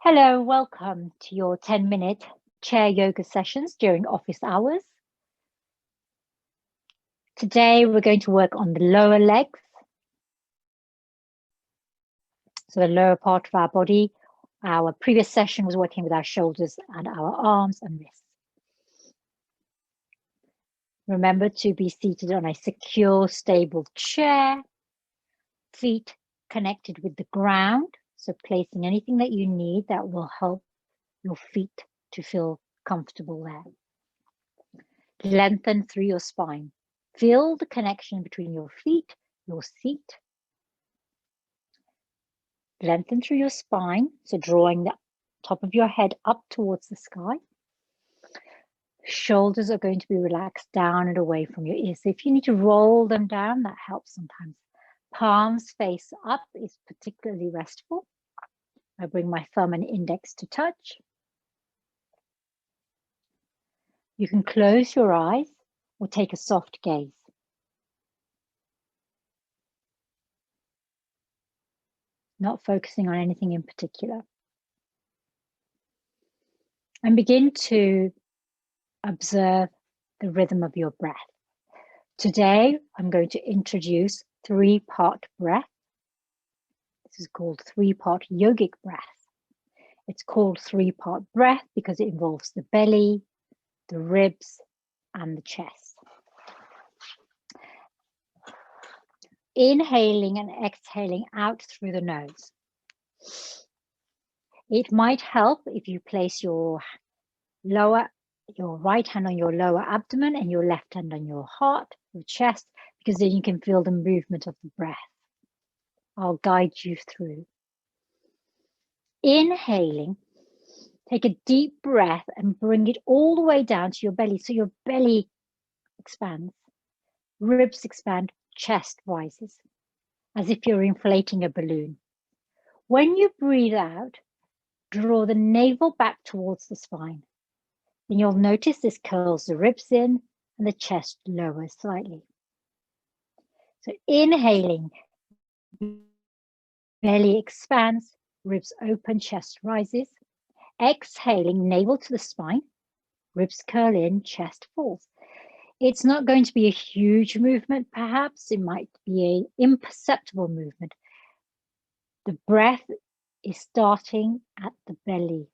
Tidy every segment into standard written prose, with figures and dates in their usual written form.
Hello, welcome to your 10-minute chair yoga sessions during office hours. Today, we're going to work on the lower legs, so the lower part of our body. Our previous session was working with our shoulders and our arms and wrists. Remember to be seated on a secure, stable chair, feet connected with the ground. So placing anything that you need that will help your feet to feel comfortable there. Lengthen through your spine. Feel the connection between your feet, your seat. Lengthen through your spine, so drawing the top of your head up towards the sky. Shoulders are going to be relaxed down and away from your ears. So if you need to roll them down, that helps sometimes. Palms face up is particularly restful. I bring my thumb and index to touch. You can close your eyes or take a soft gaze. Not focusing on anything in particular. And begin to observe the rhythm of your breath. Today, I'm going to introduce three-part breath. This is called three-part yogic breath. It's called three-part breath because it involves the belly, the ribs, and the chest. Inhaling and exhaling out through the nose. It might help if you place your right hand on your lower abdomen and your left hand on your heart, your chest, because then you can feel the movement of the breath. I'll guide you through. Inhaling, take a deep breath and bring it all the way down to your belly. So your belly expands, ribs expand, chest rises, as if you're inflating a balloon. When you breathe out, draw the navel back towards the spine. Then you'll notice this curls the ribs in and the chest lowers slightly. So inhaling, belly expands, ribs open, chest rises. Exhaling, navel to the spine, ribs curl in, chest falls. It's not going to be a huge movement, perhaps. It might be an imperceptible movement. The breath is starting at the belly.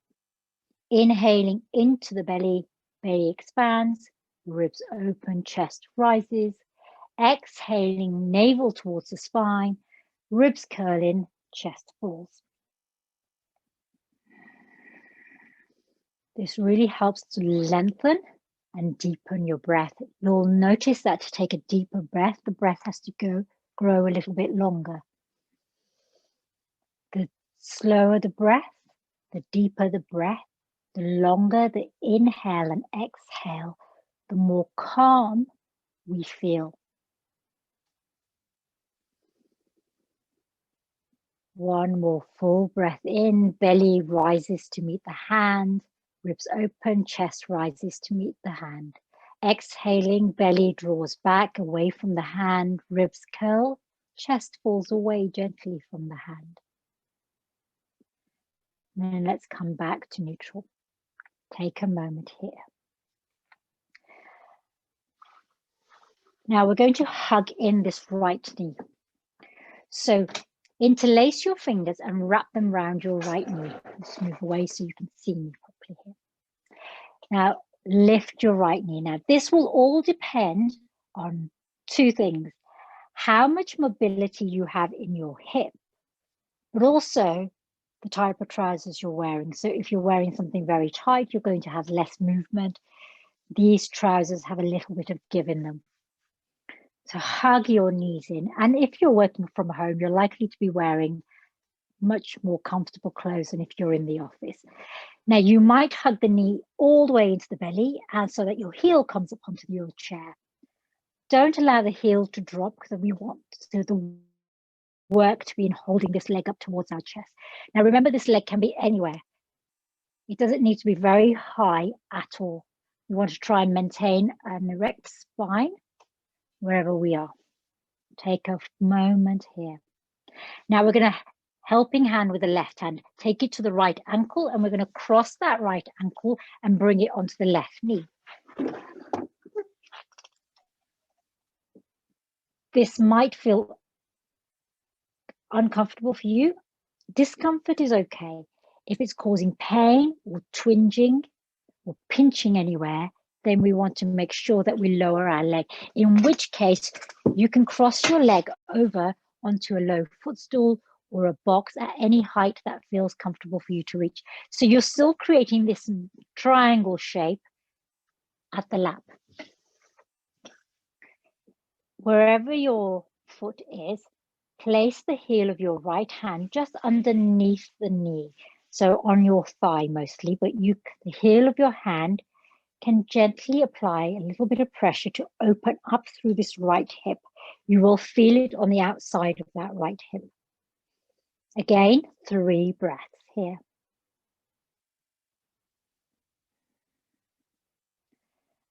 Inhaling into the belly, belly expands, ribs open, chest rises. Exhaling, navel towards the spine, ribs curl in, chest falls. This really helps to lengthen and deepen your breath. You'll notice that to take a deeper breath, the breath has to grow a little bit longer. The slower the breath, the deeper the breath, the longer the inhale and exhale, the more calm we feel. One more full breath in, belly rises to meet the hand, ribs open, chest rises to meet the hand. Exhaling, belly draws back away from the hand, ribs curl, chest falls away gently from the hand. And then let's come back to neutral. Take a moment here. Now we're going to hug in this right knee. So interlace your fingers and wrap them around your right knee. Let's move away so you can see me properly here. Now lift your right knee. Now this will all depend on two things. How much mobility you have in your hip, but also the type of trousers you're wearing. So if you're wearing something very tight, you're going to have less movement. These trousers have a little bit of give in them. So hug your knees in. And if you're working from home, you're likely to be wearing much more comfortable clothes than if you're in the office. Now you might hug the knee all the way into the belly and so that your heel comes up onto your chair. Don't allow the heel to drop because we want the work to be in holding this leg up towards our chest. Now remember, this leg can be anywhere. It doesn't need to be very high at all. We want to try and maintain an erect spine wherever we are. Take a moment here. Now we're going to helping hand with the left hand. Take it to the right ankle, and we're going to cross that right ankle and bring it onto the left knee. This might feel uncomfortable for you. Discomfort is okay. If it's causing pain or twinging or pinching anywhere, then we want to make sure that we lower our leg, in which case you can cross your leg over onto a low footstool or a box at any height that feels comfortable for you to reach. So you're still creating this triangle shape at the lap. Wherever your foot is, place the heel of your right hand just underneath the knee. So on your thigh mostly, but the heel of your hand can gently apply a little bit of pressure to open up through this right hip. You will feel it on the outside of that right hip. Again, 3 breaths here.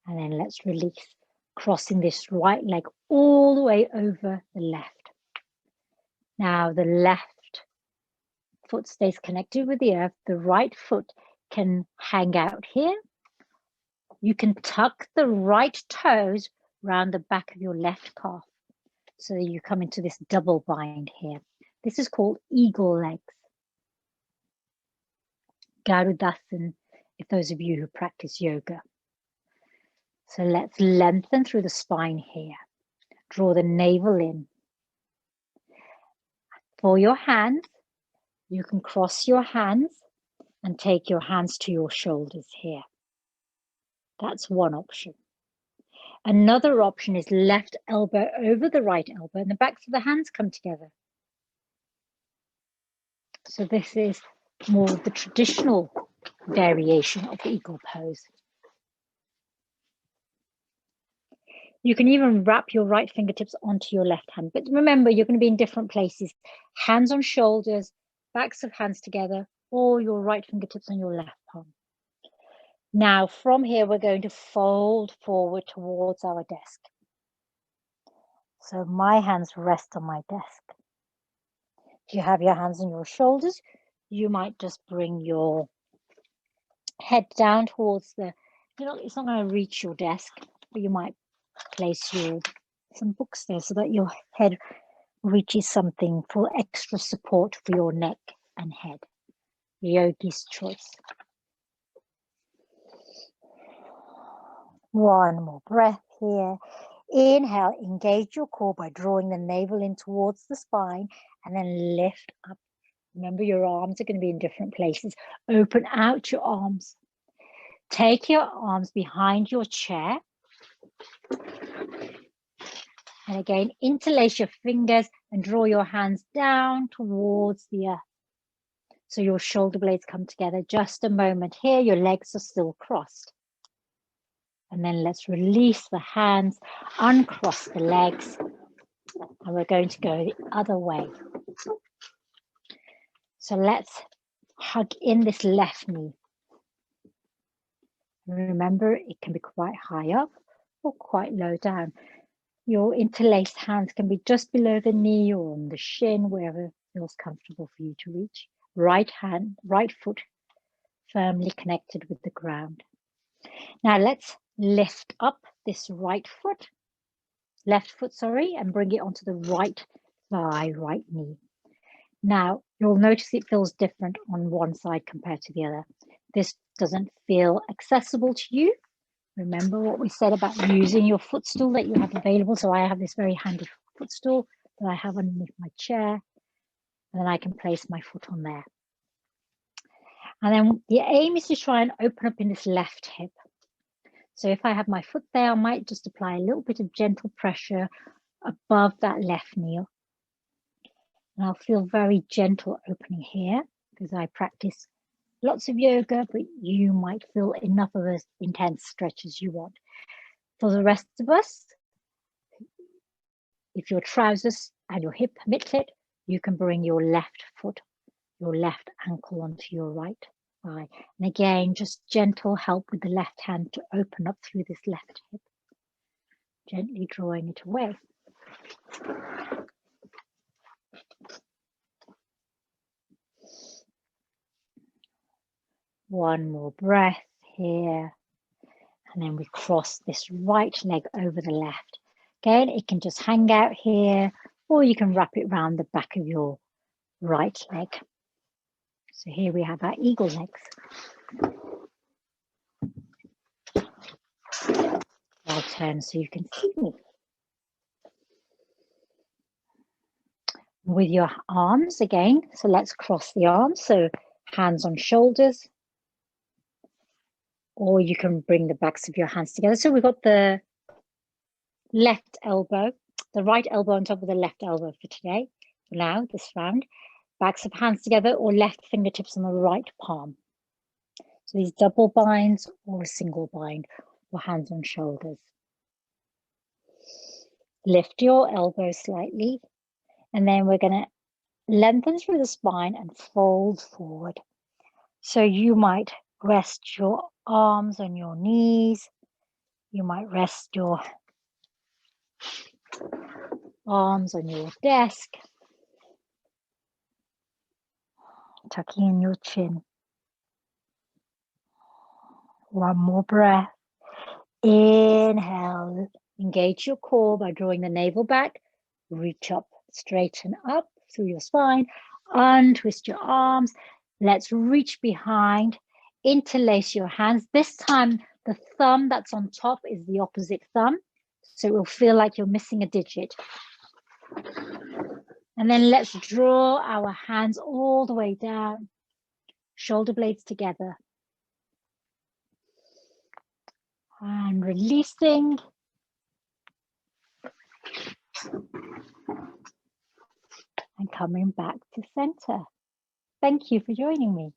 And then let's release, crossing this right leg all the way over the left. Now the left foot stays connected with the earth. The right foot can hang out here. You can tuck the right toes around the back of your left calf so that you come into this double bind here. This is called eagle legs. Garudasana, if those of you who practice yoga. So let's lengthen through the spine here. Draw the navel in. For your hands, you can cross your hands and take your hands to your shoulders here. That's one option. Another option is left elbow over the right elbow and the backs of the hands come together. So this is more the traditional variation of the eagle pose. You can even wrap your right fingertips onto your left hand. But remember, you're going to be in different places. Hands on shoulders, backs of hands together, or your right fingertips on your left palm. Now, from here, we're going to fold forward towards our desk. So my hands rest on my desk. If you have your hands on your shoulders, you might just bring your head down towards it's not going to reach your desk, but you might place some books there so that your head reaches something for extra support for your neck and head. Yogi's choice. One more breath here. Inhale, engage your core by drawing the navel in towards the spine and then lift up. Remember, your arms are going to be in different places. Open out your arms. Take your arms behind your chair. And again, interlace your fingers and draw your hands down towards the earth. So your shoulder blades come together. Just a moment here, your legs are still crossed. And then let's release the hands, uncross the legs, and we're going to go the other way. So let's hug in this left knee. Remember, it can be quite high up or quite low down. Your interlaced hands can be just below the knee or on the shin, wherever feels comfortable for you to reach. Right foot firmly connected with the ground. Now let's lift up this left foot, and bring it onto the right thigh, right knee. Now you'll notice it feels different on one side compared to the other. This doesn't feel accessible to you. Remember what we said about using your footstool that you have available. So I have this very handy footstool that I have underneath my chair, and then I can place my foot on there. And then the aim is to try and open up in this left hip. So if I have my foot there, I might just apply a little bit of gentle pressure above that left knee. And I'll feel very gentle opening here because I practice lots of yoga, but you might feel enough of an intense stretch as you want. For the rest of us, if your trousers and your hip permit it, you can bring your left foot, your left ankle onto your right thigh. And again, just gentle help with the left hand to open up through this left hip, gently drawing it away. One more breath here. And then we cross this right leg over the left. Again, it can just hang out here, or you can wrap it around the back of your right leg. So here we have our eagle legs. I'll turn so you can see me. With your arms again, so let's cross the arms, so hands on shoulders, or you can bring the backs of your hands together. So we've got the left elbow, the right elbow on top of the left elbow for today, for now, this round. Backs of hands together or left fingertips on the right palm. So these double binds or a single bind or hands on shoulders. Lift your elbow slightly, and then we're going to lengthen through the spine and fold forward. So you might rest your arms on your knees. You might rest your arms on your desk. Tucking in your chin. One more breath. Inhale. Engage your core by drawing the navel back. Reach up, straighten up through your spine. Untwist your arms. Let's reach behind. Interlace your hands. This time, the thumb that's on top is the opposite thumb. So it will feel like you're missing a digit. And then let's draw our hands all the way down. Shoulder blades together. And releasing. And coming back to center. Thank you for joining me.